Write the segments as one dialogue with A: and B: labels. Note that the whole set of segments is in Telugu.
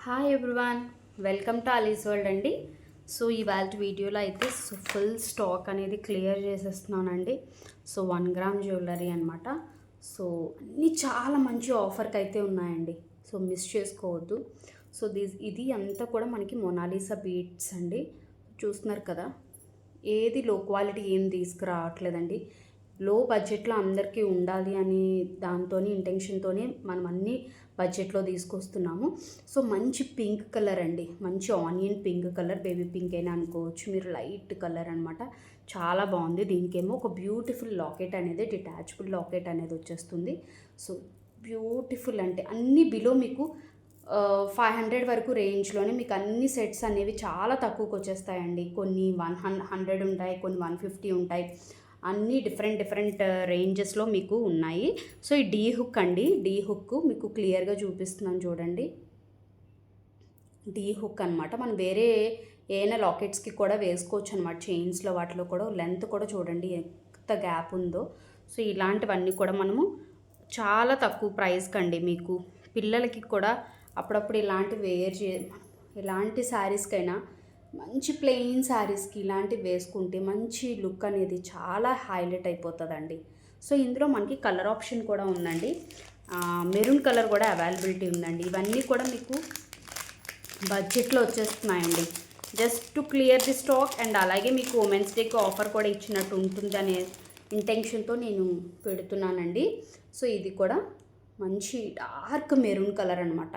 A: హాయ్ ఎవ్రీవన్, వెల్కమ్ టు ఆలీస్ వరల్డ్ అండి. సో ఇవాళ వీడియోలో అయితే ఫుల్ స్టాక్ అనేది క్లియర్ చేసేస్తున్నానండి. సో 1 గ్రామ్ జ్యువెలరీ అనమాట. సో అన్నీ చాలా మంచి ఆఫర్కి అయితే ఉన్నాయండి. సో మిస్ చేసుకోవద్దు. సో ఇది అంతా కూడా మనకి మొనాలిసా బీట్స్ అండి. చూస్తున్నారు కదా, ఏది లో క్వాలిటీ ఏం తీసుకురావట్లేదండి. లో బడ్జెట్లో అందరికీ ఉండాలి అని దాంతో ఇంటెన్షన్తోనే మనం అన్నీ బడ్జెట్లో తీసుకొస్తున్నాము. సో మంచి పింక్ కలర్ అండి, మంచి onion pink colour, baby pink అయినా అనుకోవచ్చు మీరు, లైట్ కలర్ అనమాట. చాలా బాగుంది. దీనికేమో ఒక బ్యూటిఫుల్ లాకెట్ అనేది, డిటాచబుల్ లాకెట్ అనేది వచ్చేస్తుంది. సో బ్యూటిఫుల్ అంటే అన్ని బిలో మీకు 500 వరకు రేంజ్లోనే మీకు అన్ని సెట్స్ అనేవి చాలా తక్కువకి వచ్చేస్తాయండి. కొన్ని 100 ఉంటాయి, కొన్ని 150 ఉంటాయి. అన్నీ డిఫరెంట్ రేంజెస్లో మీకు ఉన్నాయి. సో ఈ డీ హుక్ అండి, డీ హుక్ మీకు క్లియర్గా చూపిస్తున్నాను చూడండి. డీ హుక్ అనమాట. మనం వేరే ఏమైనా లాకెట్స్కి కూడా వేసుకోవచ్చు అనమాట. చైన్స్లో వాటిలో కూడా లెంత్ కూడా చూడండి ఎంత గ్యాప్ ఉందో. సో ఇలాంటివన్నీ కూడా మనము చాలా తక్కువ ప్రైస్కి అండి, మీకు పిల్లలకి కూడా అప్పుడప్పుడు ఇలాంటివి ఇలాంటి శారీస్కైనా మంచి ప్లెయిన్ శారీస్కి ఇలాంటివి వేసుకుంటే మంచి లుక్ అనేది చాలా హైలైట్ అయిపోతుందండి. సో ఇందులో మనకి కలర్ ఆప్షన్ కూడా ఉందండి. మెరూన్ కలర్ కూడా అవైలబిలిటీ ఉందండి. ఇవన్నీ కూడా మీకు బడ్జెట్లో వచ్చేస్తున్నాయండి. Just to clear the stock and అలాగే మీకు ఉమెన్స్ డేకి ఆఫర్ కూడా ఇచ్చినట్టు ఉంటుంది అనే ఇంటెన్షన్తో నేను పెడుతున్నానండి. సో ఇది కూడా మంచి డార్క్ మెరూన్ కలర్ అనమాట.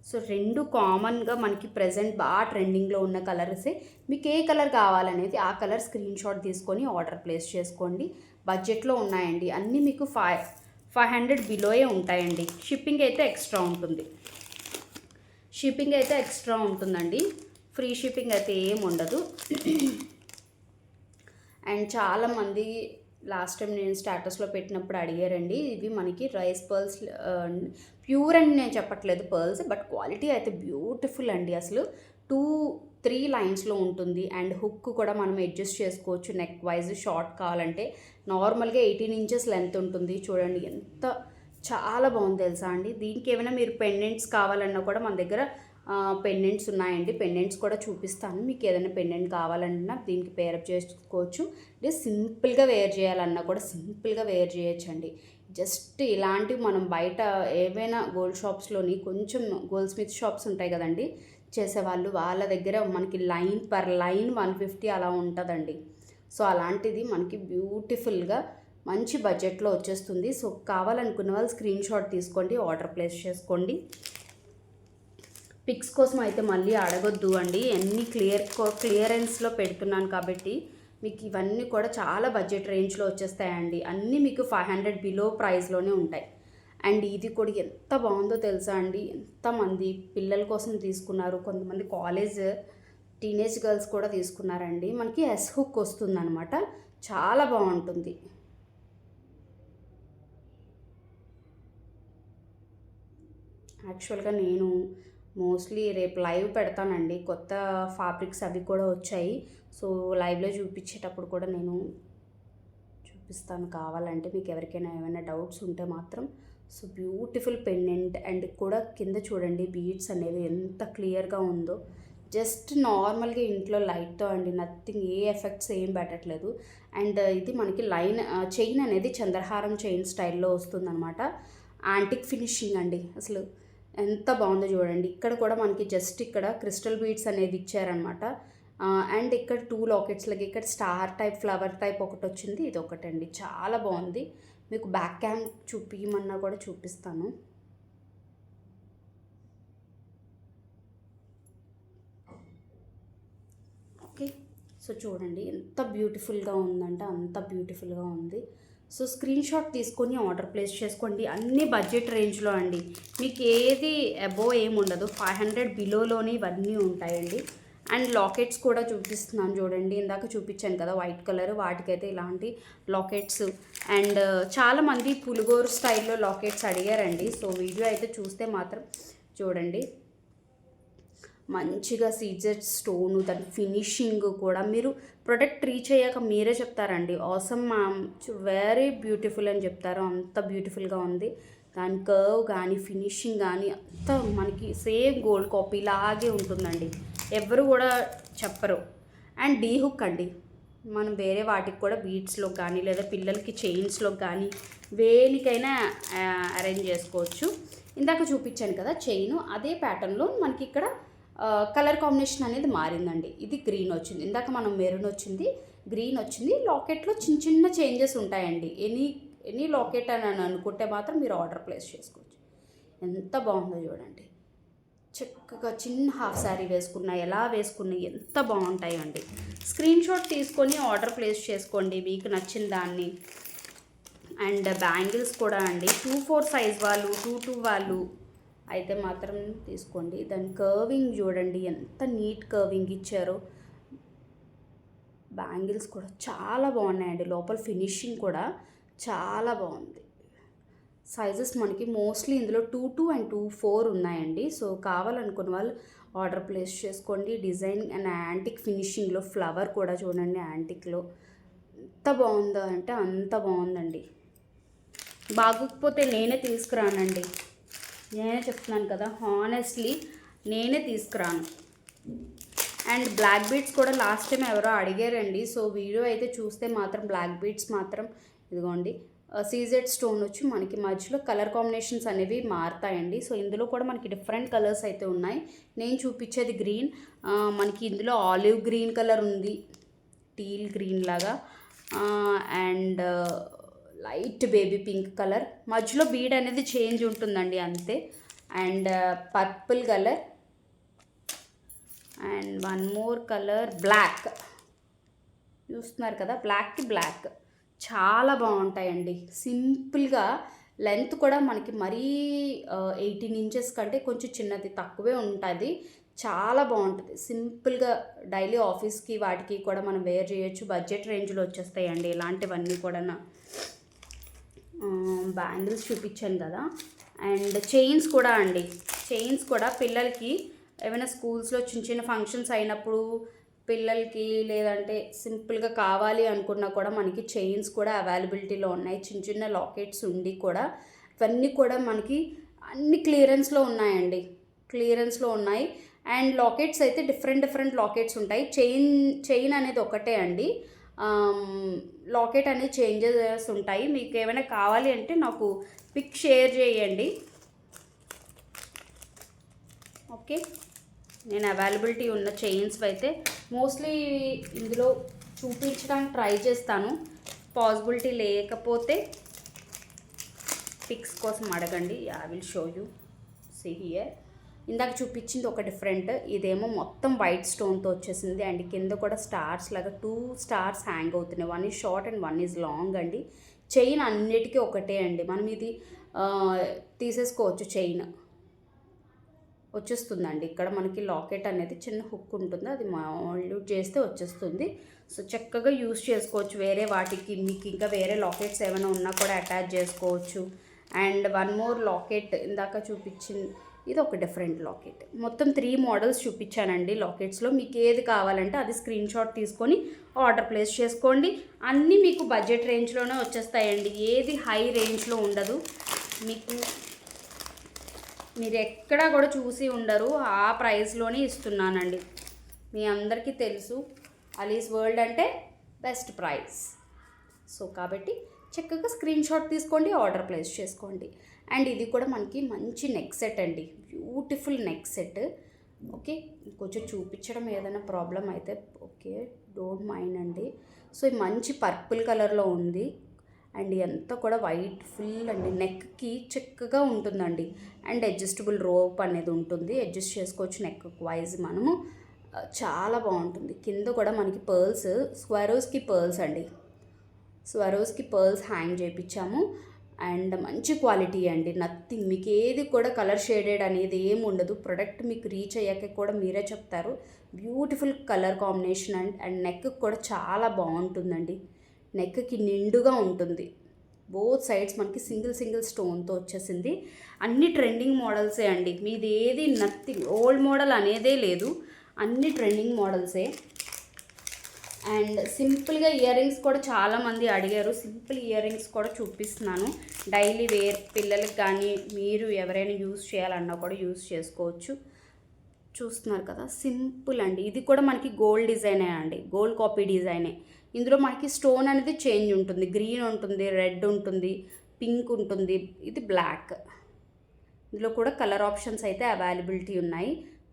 A: సో రెండు కామన్గా మనకి ప్రజెంట్ బాగా ట్రెండింగ్లో ఉన్న కలర్సే. మీకు ఏ కలర్ కావాలనేది ఆ కలర్ స్క్రీన్ షాట్ తీసుకొని ఆర్డర్ ప్లేస్ చేసుకోండి. బడ్జెట్లో ఉన్నాయండి అన్నీ. మీకు 500 బిలోయే ఉంటాయండి. షిప్పింగ్ అయితే ఎక్స్ట్రా ఉంటుందండి. ఫ్రీ షిప్పింగ్ అయితే ఏం ఉండదు. అండ్ చాలామంది లాస్ట్ టైం నేను స్టేటస్లో పెట్టినప్పుడు అడిగారండి, ఇవి మనకి రైస్ పర్ల్స్, ప్యూర్ అని నేను చెప్పట్లేదు పర్ల్స్, బట్ క్వాలిటీ అయితే బ్యూటిఫుల్ అండి. అసలు 2-3 లైన్స్లో ఉంటుంది. అండ్ హుక్ కూడా మనం అడ్జస్ట్ చేసుకోవచ్చు నెక్ వైజ్. షార్ట్ కావాలంటే నార్మల్గా 18 ఇంచెస్ లెంత్ ఉంటుంది. చూడండి ఎంత చాలా బాగుంది తెలుసా అండి. దీనికి ఏమైనా మీరు పెండెంట్స్ కావాలన్నా కూడా మన దగ్గర పెండెంట్స్ ఉన్నాయండి. పెండెంట్స్ కూడా చూపిస్తాను. మీకు ఏదైనా పెండెంట్ కావాలన్నా దీనికి పేరప్ చేసుకోవచ్చు. అంటే సింపుల్గా వేర్ చేయాలన్నా కూడా సింపుల్గా వేర్ చేయొచ్చండి. జస్ట్ ఇలాంటివి మనం బయట ఏవైనా గోల్డ్ షాప్స్లోని కొంచెం గోల్డ్ స్మిత్ షాప్స్ ఉంటాయి కదండి చేసేవాళ్ళు, వాళ్ళ దగ్గర మనకి లైన్ పర్ లైన్ 150 అలా ఉంటుందండి. సో అలాంటిది మనకి బ్యూటిఫుల్గా మంచి బడ్జెట్లో వచ్చేస్తుంది. సో కావాలనుకున్న వాళ్ళు స్క్రీన్ షాట్ తీసుకోండి, ఆర్డర్ ప్లేస్ చేసుకోండి. పిక్స్ కోసం అయితే మళ్ళీ అడగొద్దు అండి, అన్నీ క్లియరెన్స్లో పెడుతున్నాను కాబట్టి మీకు ఇవన్నీ కూడా చాలా బడ్జెట్ రేంజ్లో వచ్చేస్తాయండి. అన్నీ మీకు 500 బిలో ప్రైస్లోనే ఉంటాయి. అండ్ ఇది కూడా ఎంత బాగుందో తెలుసా అండి. ఎంతమంది పిల్లల కోసం తీసుకున్నారు, కొంతమంది కాలేజ్ టీనేజ్ గర్ల్స్ కూడా తీసుకున్నారండి. మనకి ఎస్ హుక్ వస్తుందన్నమాట, చాలా బాగుంటుంది. యాక్చువల్గా నేను మోస్ట్లీ రేపు లైవ్ పెడతానండి. కొత్త ఫ్యాబ్రిక్స్ అవి కూడా వచ్చాయి. సో లైవ్లో చూపించేటప్పుడు కూడా నేను చూపిస్తాను కావాలంటే, మీకు ఎవరికైనా ఏమైనా డౌట్స్ ఉంటే మాత్రం. సో బ్యూటిఫుల్ పెండెంట్ అండ్ కూడా కింద చూడండి బీడ్స్ అనేవి ఎంత క్లియర్గా ఉందో. జస్ట్ నార్మల్గా ఇంట్లో లైట్తో అండి, నథింగ్, ఏ ఎఫెక్ట్స్ ఏం పెట్టట్లేదు. అండ్ ఇది మనకి చైన్ అనేది చంద్రహారం చైన్ స్టైల్లో వస్తుందన్నమాట. యాంటిక్ ఫినిషింగ్ అండి. అసలు ఎంత బాగుందో చూడండి. ఇక్కడ కూడా మనకి జస్ట్ ఇక్కడ క్రిస్టల్ బీడ్స్ అనేది ఇచ్చారనమాట. అండ్ ఇక్కడ 2 లాకెట్స్లకి ఇక్కడ స్టార్ టైప్, ఫ్లవర్ టైప్ ఒకటి వచ్చింది, ఇది ఒకటండి. చాలా బాగుంది. మీకు బ్యాక్ క్యామ్ చూపించమన్నా కూడా చూపిస్తాను. ఓకే, సో చూడండి ఎంత బ్యూటిఫుల్గా ఉందంటే అంత బ్యూటిఫుల్గా ఉంది. సో స్క్రీన్ షాట్ తీసుకొని ఆర్డర్ ప్లేస్ చేసుకోండి. అన్ని బడ్జెట్ రేంజ్లో అండి, మీకు ఏది అబోవ్ ఏమి ఉండదు. 500 బిలోలోనే ఇవన్నీ ఉంటాయండి. అండ్ లాకెట్స్ కూడా చూపిస్తున్నాను చూడండి. ఇందాక చూపించాను కదా వైట్ కలర్, వాటికైతే ఇలాంటి లాకెట్స్. అండ్ చాలామంది పులిగోరు స్టైల్లో లాకెట్స్ అడిగారండి. సో వీడియో అయితే చూస్తే మాత్రం చూడండి మంచిగా సీజర్ స్టోను, దాని ఫినిషింగ్ కూడా మీరు ప్రొడక్ట్ రీచ్ అయ్యాక మీరే చెప్తారండి, ఆసమ్ మ్యామ్, వెరీ బ్యూటిఫుల్ అని చెప్తారు. అంత బ్యూటిఫుల్గా ఉంది. దాని కర్వ్ కానీ ఫినిషింగ్ కానీ అంతా మనకి సేమ్ గోల్డ్ కాపీ లాగే ఉంటుందండి, ఎవరు కూడా చెప్పరు. అండ్ డీ హుక్ అండి, మనం వేరే వాటికి కూడా బీడ్స్లో కానీ లేదా పిల్లలకి చైన్స్లో కానీ వేనికైనా అరేంజ్ చేసుకోవచ్చు. ఇందాక చూపించాను కదా చైన్, అదే ప్యాటర్న్లో మనకి ఇక్కడ కలర్ కాంబినేషన్ అనేది మారిందండి. ఇది గ్రీన్ వచ్చింది, ఇందాక మనం మెరూన్ వచ్చింది, గ్రీన్ వచ్చింది. లాకెట్లో చిన్న చిన్న చేంజెస్ ఉంటాయండి. ఎనీ లాకెట్ అని అనుకుంటే మాత్రం మీరు ఆర్డర్ ప్లేస్ చేసుకోవచ్చు. ఎంత బాగుందో చూడండి, చక్కగా చిన్న హాఫ్ శారీ వేసుకున్నా ఎలా వేసుకున్నా ఎంత బాగుంటాయండి. స్క్రీన్ షాట్ తీసుకొని ఆర్డర్ ప్లేస్ చేసుకోండి మీకు నచ్చిన దాన్ని. అండ్ బ్యాంగిల్స్ కూడా అండి 2-4 సైజ్ వాళ్ళు 2-2 వాళ్ళు అయితే మాత్రం తీసుకోండి. దాని కర్వింగ్ చూడండి ఎంత నీట్ కర్వింగ్ ఇచ్చారో. బ్యాంగిల్స్ కూడా చాలా బాగున్నాయండి, లోపల ఫినిషింగ్ కూడా చాలా బాగుంది. సైజెస్ మనకి మోస్ట్లీ ఇందులో 2-2 అండ్ 2-4 ఉన్నాయండి. సో కావాలనుకున్న వాళ్ళు ఆర్డర్ ప్లేస్ చేసుకోండి. డిజైన్ అండ్ యాంటిక్ ఫినిషింగ్లో ఫ్లవర్ కూడా చూడండి, యాంటిక్లో ఎంత బాగుందో అంటే అంత బాగుందండి. బాగోకపోతే నేనే తీసుకురానండి, నేనే చెప్తున్నాను కదా, హానెస్ట్లీ నేనే తీసుకురాను. అండ్ బ్లాక్ బీడ్స్ కూడా లాస్ట్ టైం ఎవరో అడిగారండి. సో వీడియో అయితే చూస్తే మాత్రం బ్లాక్ బీడ్స్ మాత్రం ఇదిగోండి సీజెడ్ స్టోన్ వచ్చి మనకి మధ్యలో కలర్ కాంబినేషన్స్ అనేవి మారుతాయండి. సో ఇందులో కూడా మనకి డిఫరెంట్ కలర్స్ అయితే ఉన్నాయి. నేను చూపించేది గ్రీన్, మనకి ఇందులో ఆలివ్ గ్రీన్ కలర్ ఉంది, టీల్ గ్రీన్ లాగా, and light baby pink colour. మధ్యలో బీడ్ అనేది చేంజ్ ఉంటుందండి అంతే. And purple colour and one more colour black. చూస్తున్నారు కదా, బ్లాక్కి బ్లాక్ చాలా బాగుంటాయండి. సింపుల్గా లెంత్ కూడా మనకి మరీ 18 ఇంచెస్ కంటే కొంచెం చిన్నది తక్కువే ఉంటుంది, చాలా బాగుంటుంది. సింపుల్గా డైలీ ఆఫీస్కి వాటికి కూడా మనం వేర్ చేయొచ్చు. బడ్జెట్ రేంజ్లో వచ్చేస్తాయండి ఇలాంటివన్నీ కూడా. బ్యాంగిల్స్ చూపించాను కదా. అండ్ చైన్స్ కూడా అండి, చైన్స్ కూడా పిల్లలకి ఏమైనా స్కూల్స్లో చిన్న చిన్న ఫంక్షన్స్ అయినప్పుడు పిల్లలకి లేదంటే సింపుల్గా కావాలి అనుకున్నా కూడా మనకి చైన్స్ కూడా అవైలబిలిటీలో ఉన్నాయి. చిన్న చిన్న లాకెట్స్ ఉండి కూడా ఇవన్నీ కూడా మనకి అన్ని క్లియరెన్స్లో ఉన్నాయండి, క్లియరెన్స్లో ఉన్నాయి. అండ్ లాకెట్స్ అయితే డిఫరెంట్ లాకెట్స్ ఉంటాయి. చైన్ అనేది ఒకటే అండి, లాకెట్ అనేది చేంజెస్ ఉంటాయి. మీకు ఏమైనా కావాలి అంటే నాకు పిక్ షేర్ చేయండి, ఓకే. నేను అవైలబిలిటీ ఉన్న చైన్స్ అయితే మోస్ట్లీ ఇందులో చూపించడానికి ట్రై చేస్తాను. పాసిబిలిటీ లేకపోతే పిక్స్ కోసం అడగండి, I will show you. See here, ఇందాక చూపించింది ఒక డిఫరెంట్, ఇదేమో మొత్తం వైట్ స్టోన్తో వచ్చేసింది. అండ్ కింద కూడా స్టార్స్ లాగా 2 స్టార్స్ హ్యాంగ్ అవుతున్నాయి. 1 is short and 1 is long అండి. చైన్ అన్నిటికీ ఒకటే అండి, మనం ఇది తీసేసుకోవచ్చు. చైన్ వచ్చేస్తుందండి. ఇక్కడ మనకి లాకెట్ అనేది చిన్న హుక్ ఉంటుంది, అది మోల్డ్ చేస్తే వచ్చేస్తుంది. సో చక్కగా యూస్ చేసుకోవచ్చు. వేరే వాటికి మీకు ఇంకా వేరే లాకెట్స్ ఏమైనా ఉన్నా కూడా అటాచ్ చేసుకోవచ్చు. అండ్ వన్ మోర్ లాకెట్ ఇందాక చూపించింది, ఇది ఒక డిఫరెంట్ లాకెట్. మొత్తం 3 మోడల్స్ చూపించానండి లాకెట్స్లో. మీకు ఏది కావాలంటే అది స్క్రీన్ షాట్ తీసుకొని ఆర్డర్ ప్లేస్ చేసుకోండి. అన్నీ మీకు బడ్జెట్ రేంజ్లోనే వచ్చేస్తాయండి, ఏది హై రేంజ్లో ఉండదు. మీరు ఎక్కడా కూడా చూసి ఉండరు, ఆ ప్రైస్లోనే ఇస్తున్నానండి. మీ అందరికీ తెలుసు అలీస్ వరల్డ్ అంటే బెస్ట్ ప్రైస్. సో కాబట్టి చక్కగా స్క్రీన్ షాట్ తీసుకోండి, ఆర్డర్ ప్లేస్ చేసుకోండి. అండ్ ఇది కూడా మనకి మంచి నెక్ సెట్ అండి, బ్యూటిఫుల్ నెక్ సెట్. ఓకే, కొంచెం చూపించడం ఏదైనా ప్రాబ్లం అయితే ఓకే, డోంట్ మైండ్ అండి. సో ఇది మంచి పర్పుల్ కలర్లో ఉంది. అండ్ ఎంత కూడా వైట్ ఫుల్ అండి, నెక్కి చక్కగా ఉంటుందండి. అండ్ అడ్జస్టబుల్ రోప్ అనేది ఉంటుంది, అడ్జస్ట్ చేసుకోవచ్చు నెక్ వైజ్ మనము. చాలా బాగుంటుంది. కింద కూడా మనకి పర్ల్స్, స్వరోస్కి పర్ల్స్ అండి, స్వరోస్కి పర్ల్స్ హ్యాంగ్ చేయించాము. అండ్ మంచి క్వాలిటీ అండి, నథింగ్, మీకు ఏది కూడా కలర్ షేడెడ్ అనేది ఏమి ఉండదు. ప్రొడక్ట్ మీకు రీచ్ అయ్యాక కూడా మీరే చెప్తారు. Beautiful colour combination and neck కూడా చాలా బాగుంటుందండి, నెక్కి నిండుగా ఉంటుంది. బోత్ సైడ్స్ మనకి సింగిల్ స్టోన్తో వచ్చేసింది. అన్ని ట్రెండింగ్ మోడల్సే అండి, మీది ఏది నథింగ్ ఓల్డ్ మోడల్ అనేదే లేదు, అన్ని ట్రెండింగ్ మోడల్సే. అండ్ సింపుల్గా ఇయర్ రింగ్స్ కూడా చాలామంది అడిగారు. సింపుల్ ఇయర్ రింగ్స్ కూడా చూపిస్తున్నాను. డైలీ వేర్ పిల్లలకి కానీ మీరు ఎవరైనా యూజ్ చేయాలన్నా కూడా యూజ్ చేసుకోవచ్చు. చూస్తున్నారు కదా, సింపుల్ అండి. ఇది కూడా మనకి గోల్డ్ డిజైనే అండి, గోల్డ్ కాపీ డిజైనే. ఇందులో మనకి స్టోన్ అనేది చేంజ్ ఉంటుంది. గ్రీన్ ఉంటుంది, రెడ్ ఉంటుంది, పింక్ ఉంటుంది, ఇది బ్లాక్. ఇందులో కూడా కలర్ ఆప్షన్స్ అయితే అవైలబిలిటీ ఉన్నాయి.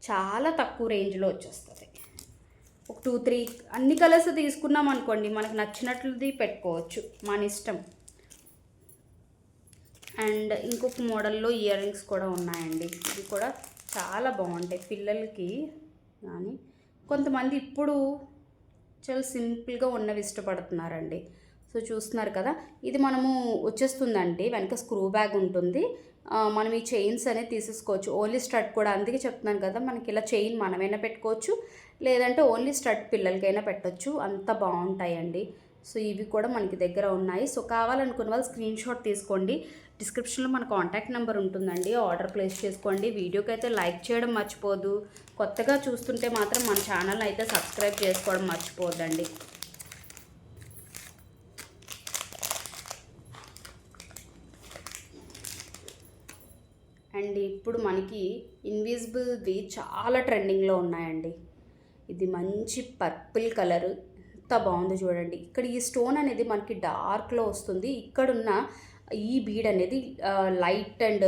A: చాలా తక్కువ రేంజ్లో వచ్చేస్తుంది. ఒక 2-3 అన్ని కలర్స్ తీసుకున్నాం అనుకోండి, మనకు నచ్చినట్లుది పెట్టుకోవచ్చు, మన ఇష్టం. అండ్ ఇంకొక మోడల్లో ఇయర్ రింగ్స్ కూడా ఉన్నాయండి. ఇది కూడా చాలా బాగుంటాయి పిల్లలకి. కానీ కొంతమంది ఇప్పుడు చాలా సింపుల్గా ఉన్నవి ఇష్టపడుతున్నారండి. సో చూస్తున్నారు కదా, ఇది మనము వచ్చేస్తుందండి, వెనక స్క్రూ బ్యాగ్ ఉంటుంది. మనం ఈ చైన్స్ అనేది తీసేసుకోవచ్చు. ఓన్లీ స్టడ్ కూడా, అందుకే చెప్తున్నాను కదా, మనకి ఇలా చైన్ మనమైనా పెట్టుకోవచ్చు, లేదంటే ఓన్లీ స్టడ్ పిల్లలకైనా పెట్టచ్చు. అంత బాగుంటాయండి. సో ఇవి కూడా మనకి దగ్గర ఉన్నాయి. సో కావాలనుకున్న వాళ్ళు స్క్రీన్ షాట్ తీసుకోండి. డిస్క్రిప్షన్లో మన కాంటాక్ట్ నెంబర్ ఉంటుందండి, ఆర్డర్ ప్లేస్ చేసుకోండి. వీడియోకి అయితే లైక్ చేయడం మర్చిపోదు. కొత్తగా చూస్తుంటే మాత్రం మన ఛానల్ అయితే సబ్స్క్రైబ్ చేసుకోవడం మర్చిపోద్దండి. అండ్ ఇప్పుడు మనకి ఇన్విజిబుల్ది చాలా ట్రెండింగ్లో ఉన్నాయండి. ఇది మంచి పర్పుల్ కలర్, ఎంత బాగుందో చూడండి. ఇక్కడ ఈ స్టోన్ అనేది మనకి డార్క్లో వస్తుంది. ఇక్కడున్న ఈ బీడ్ అనేది light and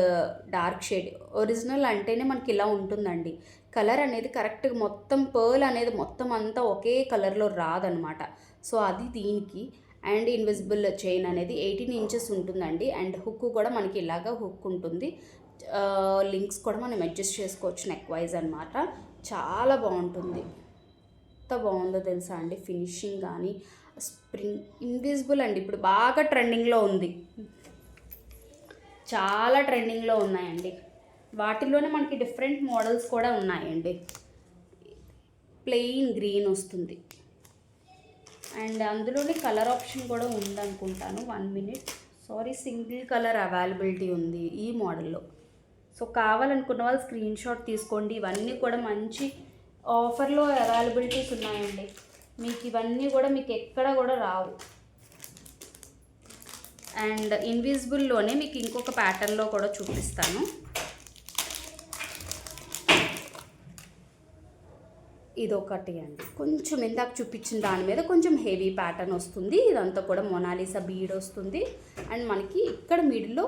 A: dark shade. Original అంటేనే మనకి ఇలా ఉంటుందండి. కలర్ అనేది కరెక్ట్గా మొత్తం పర్ల్ అనేది మొత్తం అంతా ఒకే కలర్లో రాదనమాట. సో అది దీనికి. అండ్ ఇన్విజిబుల్ చైన్ అనేది 18 ఇంచెస్ ఉంటుందండి. అండ్ హుక్ కూడా మనకి ఇలాగా హుక్ ఉంటుంది. లింక్స్ కూడా మనం అడ్జస్ట్ చేసుకోవచ్చు నెక్ వైజ్ అనమాట. చాలా బాగుంటుంది. ఎంత బాగుందో తెలుసా అండి, ఫినిషింగ్ కానీ స్ప్రింగ్. ఇన్విజిబుల్ అండి ఇప్పుడు బాగా ట్రెండింగ్లో ఉంది, చాలా ట్రెండింగ్లో ఉన్నాయండి. వాటిలోనే మనకి డిఫరెంట్ మోడల్స్ కూడా ఉన్నాయండి. ప్లెయిన్ గ్రీన్ వస్తుంది. అండ్ అందులోనే కలర్ ఆప్షన్ కూడా ఉందనుకుంటాను. 1 minute, sorry, single colour availability ఉంది ఈ మోడల్లో. సో కావాలనుకున్న వాళ్ళు స్క్రీన్ షాట్ తీసుకోండి. ఇవన్నీ కూడా మంచి ఆఫర్లో అవైలబిలిటీస్ ఉన్నాయండి. మీకు ఇవన్నీ కూడా మీకు ఎక్కడ కూడా రావు. అండ్ ఇన్విజిబుల్లోనే మీకు ఇంకొక ప్యాటర్న్లో కూడా చూపిస్తాను. ఇదొకటి అండి, కొంచెం ఇందాక చూపించిన దాని మీద కొంచెం హెవీ ప్యాటర్న్ వస్తుంది. ఇదంతా కూడా మొనాలిసా బీడ్ వస్తుంది. అండ్ మనకి ఇక్కడ మిడిల్లో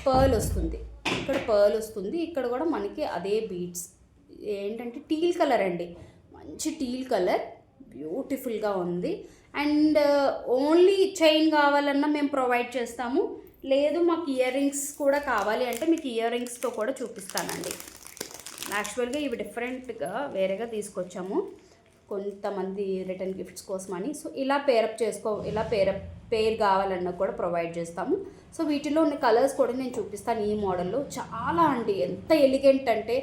A: పర్ల్ వస్తుంది, ఇక్కడ పర్ల్ వస్తుంది, ఇక్కడ కూడా మనకి అదే బీడ్స్. ఏంటంటే టీల్ కలర్ అండి, మంచి టీల్ కలర్, బ్యూటిఫుల్గా ఉంది. అండ్ ఓన్లీ చైన్ కావాలన్నా మేము ప్రొవైడ్ చేస్తాము. లేదు మాకు ఇయర్ రింగ్స్ కూడా కావాలి అంటే మీకు ఇయర్ రింగ్స్తో కూడా చూపిస్తానండి. యాక్చువల్గా ఇవి డిఫరెంట్గా వేరేగా తీసుకొచ్చాము కొంతమంది రిటర్న్ గిఫ్ట్స్ కోసమని. సో ఇలా పేరప్ ఇలా పేర్ కావాలన్నా కూడా ప్రొవైడ్ చేస్తాము. సో వీటిలో ఉన్న కలర్స్ కూడా నేను చూపిస్తాను. ఈ మోడల్లో చాలా అండి, ఎంత ఎలిగెంట్ అంటే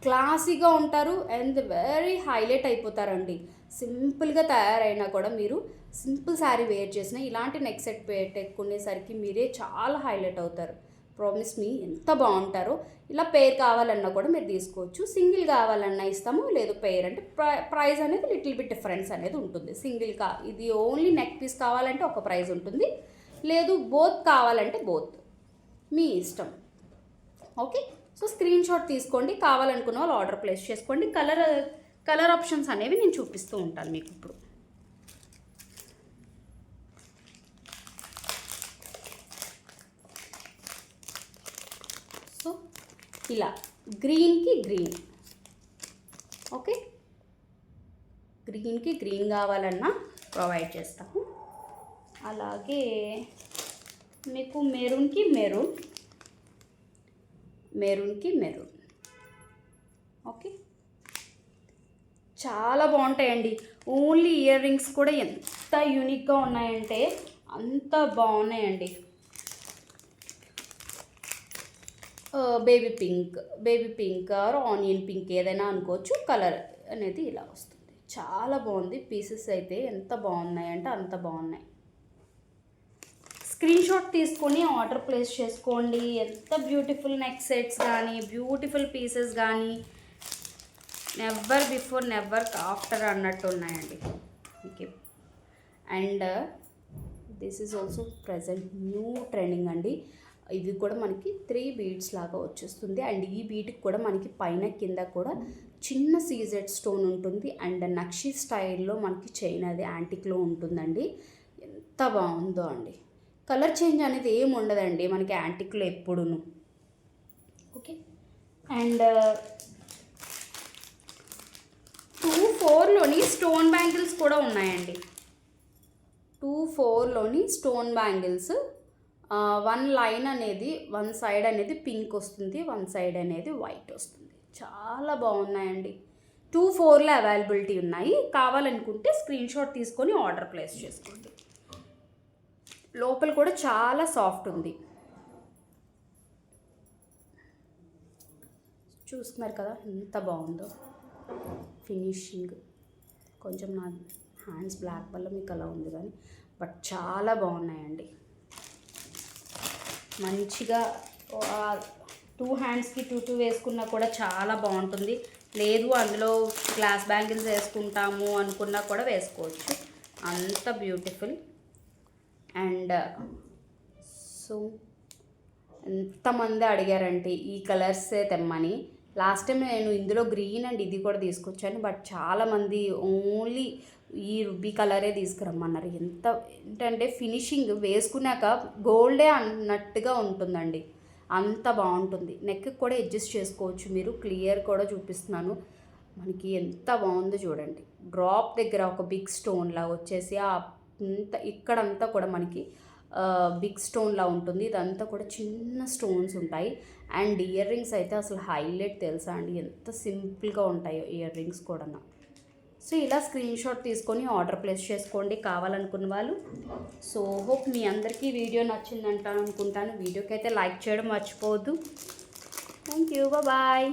A: క్లాసీగా ఉంటారు అండ్ వెరీ హైలైట్ అయిపోతారండి. సింపుల్గా తయారైనా కూడా మీరు సింపుల్ శారీ వేర్ చేసిన ఇలాంటి నెక్ సెట్ పెట్టుకునేసరికి మీరే చాలా హైలైట్ అవుతారు. ప్రామిస్ మీ, ఎంత బాగుంటారో. ఇలా పేర్ కావాలన్నా కూడా మీరు తీసుకోవచ్చు. సింగిల్ కావాలన్నా ఇస్తాము, లేదు పేర్ అంటే ప్రైస్ అనేది లిటిల్ బిట్ డిఫరెన్స్ అనేది ఉంటుంది. సింగిల్ ఇది ఓన్లీ నెక్ పీస్ కావాలంటే ఒక ప్రైస్ ఉంటుంది, లేదు బోత్ కావాలంటే బోత్, మీ ఇష్టం. ఓకే, సో స్క్రీన్ షాట్ తీసుకోండి. కావాలనుకున్న వాళ్ళు ఆర్డర్ ప్లేస్ చేసుకోండి. కలర్ ఆప్షన్స్ అనేవి నేను చూపిస్తూ ఉంటాను మీకు ఇప్పుడు. సో ఇలా గ్రీన్కి గ్రీన్, ఓకే, గ్రీన్కి గ్రీన్ కావాలన్నా ప్రొవైడ్ చేస్తాము. అలాగే మీకు మెరూన్కి మెరూన్, ఓకే, చాలా బాగుంటాయండి. ఓన్లీ ఇయర్ రింగ్స్ కూడా ఎంత యూనిక్గా ఉన్నాయంటే అంత బాగున్నాయండి. Baby pink are onion pink ఏదైనా అనుకోవచ్చు. కలర్ అనేది ఇలా వస్తుంది. చాలా బాగుంది. పీసెస్ అయితే ఎంత బాగున్నాయంటే అంత బాగున్నాయి. స్క్రీన్ షాట్ తీసుకొని ఆర్డర్ ప్లేస్ చేసుకోండి. ఎంత బ్యూటిఫుల్ నెక్ సెట్స్ కానీ, బ్యూటిఫుల్ పీసెస్ కానీ, నెవర్ బిఫోర్ నెవర్ ఆఫ్టర్ అన్నట్టు ఉన్నాయండి. మీకు and this is also present new trending అండి. ఇది కూడా మనకి 3 బీడ్స్ లాగా వచ్చేస్తుంది. అండ్ ఈ బీడ్కి కూడా మనకి పైన కింద కూడా చిన్న సీజెడ్ స్టోన్ ఉంటుంది. అండ్ నక్షి స్టైల్లో మనకి చైన్ అది యాంటిక్లో ఉంటుందండి. ఎంత బాగుందో అండి. కలర్ చేంజ్ అనేది ఏమి ఉండదండి మనకి యాంటిక్లో ఎప్పుడును. ఓకే. అండ్ 2/4లోని స్టోన్ బ్యాంగిల్స్ కూడా ఉన్నాయండి. 2/4లోని స్టోన్ బ్యాంగిల్స్, 1 లైన్ అనేది 1 సైడ్ అనేది పింక్ వస్తుంది, 1 సైడ్ అనేది వైట్ వస్తుంది. చాలా బాగున్నాయండి. 2/4లో అవైలబిలిటీ ఉన్నాయి. కావాలనుకుంటే స్క్రీన్ షాట్ తీసుకొని ఆర్డర్ ప్లేస్ చేసుకోండి. లోపల కూడా చాలా సాఫ్ట్ ఉంది. చూస్తున్నారు కదా ఎంత బాగుందో ఫినిషింగ్. కొంచెం నా హ్యాండ్స్ బ్లాక్ వల్ల మీకు అలా ఉంది కానీ బట్ చాలా బాగున్నాయండి. మంచిగా 2 హ్యాండ్స్కి 2 వేసుకున్నా కూడా చాలా బాగుంటుంది. లేదు అందులో గ్లాస్ బ్యాంగిల్స్ వేసుకుంటాము అనుకున్నా కూడా వేసుకోవచ్చు. అంత బ్యూటిఫుల్. అండ్ సో ఎంతమంది అడిగారంటే ఈ కలర్సే తెమ్మని. లాస్ట్ టైం నేను ఇందులో గ్రీన్ అండ్ ఇది కూడా తీసుకొచ్చాను. బట్ చాలామంది ఓన్లీ ఈ రుబీ కలరే తీసుకురమ్మన్నారు. ఏంటంటే ఫినిషింగ్ వేసుకున్నాక గోల్డే అన్నట్టుగా ఉంటుందండి. అంత బాగుంటుంది. నెక్ కూడా అడ్జస్ట్ చేసుకోవచ్చు మీరు. క్లియర్ కూడా చూపిస్తున్నాను. మనకి ఎంత బాగుందో చూడండి. డ్రాప్ దగ్గర ఒక బిగ్ స్టోన్లా వచ్చేసి ఇక్కడంతా కూడా మనకి బిగ్ స్టోన్లా ఉంటుంది. ఇదంతా కూడా చిన్న స్టోన్స్ ఉంటాయి. అండ్ ఇయర్ రింగ్స్ అయితే అసలు హైలైట్ తెలుసా అండి, ఎంత సింపుల్గా ఉంటాయో ఇయర్ రింగ్స్ కూడా. సో ఇలా స్క్రీన్ షాట్ తీసుకొని ఆర్డర్ ప్లేస్ చేసుకోండి కావాలనుకున్న వాళ్ళు. సో హోప్ మీ అందరికీ వీడియో నచ్చిందంటాను అనుకుంటాను. వీడియోకి అయితే లైక్ చేయడం మర్చిపోవద్దు. Thank you. బాయ్.